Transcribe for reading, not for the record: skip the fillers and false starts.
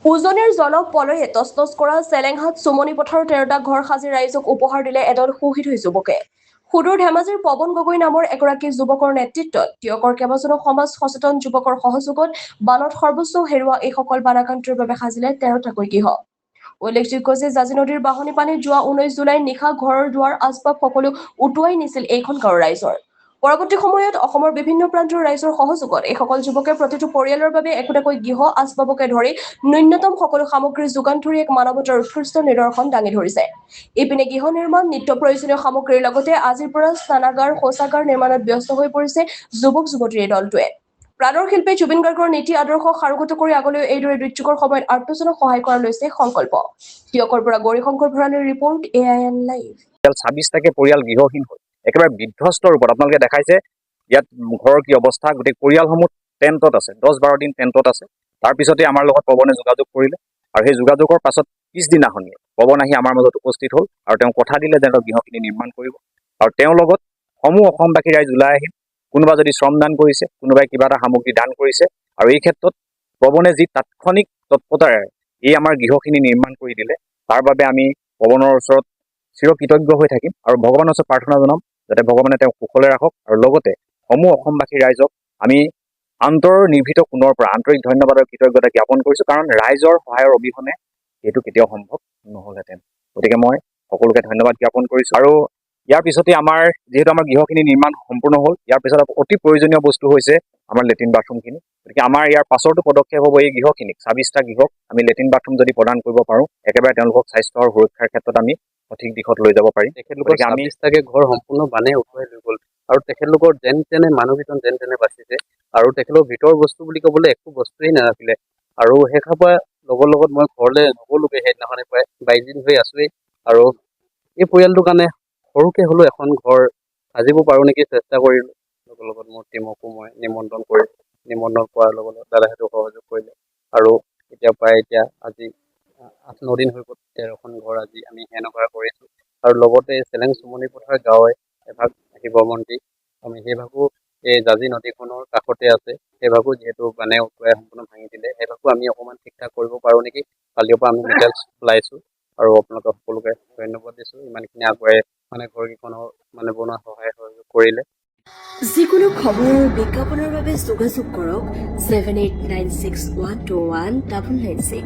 উজনিৰ জলক পলয়ে তছনছ কৰা চেলেংহাট চুমনি পথাৰৰ 13টা ঘৰ সাজি ৰাইজক উপহাৰ দিলে এদল সুহৃদয় যুৱকে। সুদূৰ ধেমাজিৰ পৱন গগৈ নামৰ এগৰাকী যুৱকৰ নেতৃত্বত টিয়কৰ কেইবাজনো সমাজ সচেতন যুৱকৰ সহযোগত বানত সৰ্বোচ্চ হেৰুওৱা এইসকল বানাক্ৰান্তৰ বাবে সাজিলে 13টাকৈ গৃহ। উল্লেখযোগ্য যে জাঁজি নদীৰ বাঢ়নী পানীত যোৱা 19 জুলাইত নিশা ঘৰৰ দুৱাৰ আচবাব সকলো উটুৱাই নিছিল এইখন গাঁৱৰ ৰাইজৰ। পৰৱৰ্তী সময়ত অসমৰ বিভিন্ন প্ৰান্তৰ ৰাইজৰ সহযোগত এইসকল যুৱকে প্ৰতিটো পৰিয়ালৰ বাবে একোটাকৈ গৃহ আচবাবকে ধৰি ন্যূনতম সকলো সামগ্ৰী যোগান ধৰি এক মানৱতাৰ উৎকৃষ্ট নিদৰ্শন দাঙি ধৰিছে। ইপিনে গৃহ নিৰ্মাণ নিত্য প্ৰয়োজনীয় সামগ্ৰীৰ লগতে আজিৰ পৰা স্নানাগাৰ শৌচাগাৰ নিৰ্মাণত ব্যস্ত হৈ পৰিছে যুৱক যুৱতীৰ এই দলটোৱে। প্ৰাণৰ শিল্পী জুবিন গাৰ্গৰ নীতি আদৰ্শ সাৰোগত কৰি আগলৈ এইদৰে দুৰ্যোগৰ সময়ত আৰ্তজনক সহায় কৰাৰ লৈছে সংকল্প। টিয়কৰ পৰা গৌৰীশংকৰ ভঁৰালীৰ ৰিপৰ্ট AIN লাইভ। 26টাকে পৰিয়াল গৃহহীন হ'ল একেবাৰে বিধ্বস্ত ৰূপত আপোনালোকে দেখাইছে ইয়াত ঘৰৰ কি অৱস্থা। গোটেই পৰিয়ালসমূহ টেণ্টত আছে, 10-12 দিন টেণ্টত আছে। তাৰপিছতে আমাৰ লগত পৱনে যোগাযোগ কৰিলে আৰু সেই যোগাযোগৰ পাছত পিছদিনাখনিয়ে পৱন আহি আমাৰ মাজত উপস্থিত হ'ল আৰু তেওঁ কথা দিলে যে তেওঁ গৃহখিনি নিৰ্মাণ কৰিব আৰু তেওঁৰ লগত সমূহ অসমবাসী ৰাইজ ওলাই আহিল। কোনোবা যদি শ্ৰমদান কৰিছে, কোনোবাই কিবা এটা সামগ্ৰী দান কৰিছে আৰু এই ক্ষেত্ৰত পৱনে যি তাৎক্ষণিক তৎপৰতাৰে এই আমাৰ গৃহখিনি নিৰ্মাণ কৰি দিলে তাৰ বাবে আমি পৱনৰ ওচৰত চিৰকৃতজ্ঞ হৈ থাকিম আৰু ভগৱানৰ ওচৰত প্ৰাৰ্থনা জনাম যাতে ভগৱানে তেওঁক কুশলে ৰাখক আৰু লগতে সমূহ অসমবাসী ৰাইজক আমি নিৰ্ভীত কোণৰ পৰা আন্তৰিক ধন্যবাদ আৰু কৃতজ্ঞতা জ্ঞাপন কৰিছোঁ, কাৰণ ৰাইজৰ সহায়ৰ অবিহনে এইটো কেতিয়াও সম্ভৱ নহ'লহেঁতেন। গতিকে মই সকলোকে ধন্যবাদ জ্ঞাপন কৰিছোঁ আৰু ইয়াৰ পিছতে আমাৰ যিহেতু আমাৰ গৃহখিনি নিৰ্মাণ সম্পূৰ্ণ হ'ল, ইয়াৰ পিছত অতি প্ৰয়োজনীয় বস্তু হৈছে আমাৰ লেট্ৰিন বাথৰুমখিনি। গতিকে আমাৰ ইয়াৰ পাছৰটো পদক্ষেপ হ'ব এই গৃহখিনিক 26টা গৃহক আমি লেট্ৰিন বাথৰুম যদি প্ৰদান কৰিব পাৰোঁ, একেবাৰে তেওঁলোকক স্বাস্থ্য আৰু সুৰক্ষাৰ ক্ষেত্ৰত আমি সঠিক দিশত লৈ যাব পাৰিম। তেখেতলোকৰ 26টাকে ঘৰ সম্পূৰ্ণ বানে উটুৱাই লৈ গ'ল আৰু তেখেতলোকৰ যেন তেনে মানুহকেইজন যেন তেনে বাচিছে আৰু তেখেতৰ ভিতৰৰ বস্তু বুলি ক'বলৈ একো বস্তুৱেই নাৰাখিলে আৰু সেইখাৰ পৰা লগৰ লগত মই ঘৰলৈ নগ'লোগৈ। সেইদিনাখনে প্ৰায় 22 দিন হৈ আছোৱেই আৰু এই পৰিয়ালটোৰ কাৰণে সৰুকৈ হ'লেও এখন ঘৰ সাজিব পাৰোঁ নেকি চেষ্টা কৰিলোঁ। লগৰ লগত মোৰ টিমকো মই নিমন্ত্ৰণ কৰিলোঁ। নিমন্ত্ৰণ কৰাৰ লগত দাদাহঁতেও সহযোগ কৰিলে আৰু এতিয়া আজি 8-9 দিন হৈ গ'ল 13খন ঘৰ আজি আমি সেনেকুৱা কৰিছোঁ আৰু লগতে চেলেং চুমনি পথাৰ গাঁৱে এভাগ শিৱ মন্দিৰ আমি সেই ভাগো এই জাঁজি নদীখনৰ কাষতে আছে। সেই ভাগো যিহেতু বানে উটুৱাই সম্পূৰ্ণ ভাঙি দিলে, সেই ভাগো আমি অকণমান ঠিক ঠাক কৰিব পাৰোঁ নেকি। কালিৰ পৰা আমি ডিটেইলছ ওলাইছোঁ আৰু আপোনালোকক সকলোকে ধন্যবাদ দিছোঁ ইমানখিনি আগুৱাই ঘৰকেইখনৰ বনোৱা সহায় সহযোগ কৰিলে। যিকোনো খবৰ আৰু বিজ্ঞাপনৰ বাবে যোগাযোগ কৰক 7896121996।